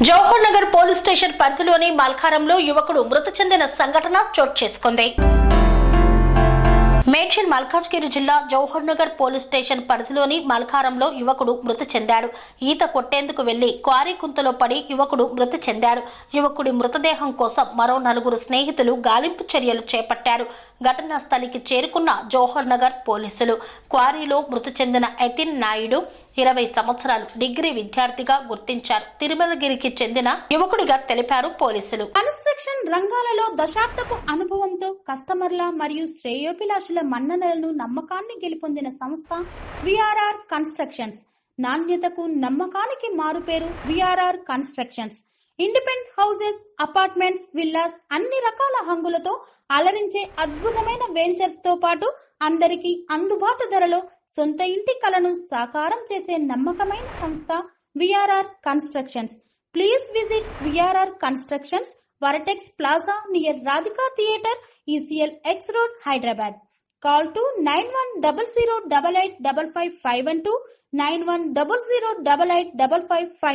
Jawahar Nagar police station పరిధిలోని మల్కారంలో యువకుడు మృతి చెందిన సంఘటన చోటు చేసుకుంది. మేడ్చల్ మల్కాజ్గిరి జిల్లా జవహర్ నగర్ పోలీస్ స్టేషన్ పరిధిలోని మల్కారంలో యువకుడు మృతి చెందాడు. ఈత కొట్టేందుకు వెళ్లి క్వారీ కుంతలో పడి యువకుడు మృతి చెందాడు. యువకుడి మృతదేహం కోసం మరో 4 స్నేహితులు గాలింపు చర్యలు చేపట్టారు. ఘటనా స్థలికి చేరుకున్న జవహర్ నగర్ పోలీసులు క్వారీలో మృతి చెందిన యతిన్ నాయుడు 20 సంవత్సరాలు డిగ్రీ విద్యార్థిగా గుర్తించారు. తిరుమలగిరికి చెందిన యువకుడిగా తెలిపారు పోలీసులు. కన్స్ట్రక్షన్ రంగాలలో దశాబ్దపు అనుభవంతో కస్టమర్ల మరియు శ్రేయోభిలాషుల మన్ననలను నమ్మకాన్ని గెలుపొందిన సంస్థ విఆర్ఆర్ కన్స్ట్రక్షన్స్. నాణ్యతకు నమ్మకానికి మారుపేరు VRR constructions. Independent houses, apartments, villas అన్ని రకాల హంగులతో అలరించే అద్భుతమైన వెంచర్స్ తో పాటు అందరికీ అందుబాటు ధరలో సొంత ఇంటి కలను సాకారం చేసే నమ్మకమైన సంస్థ VRR constructions. Please visit VRR constructions, వరటెక్స్ plaza near Radhika theatre, ECL X Road, Hyderabad. Call to 910088555512 9100885555.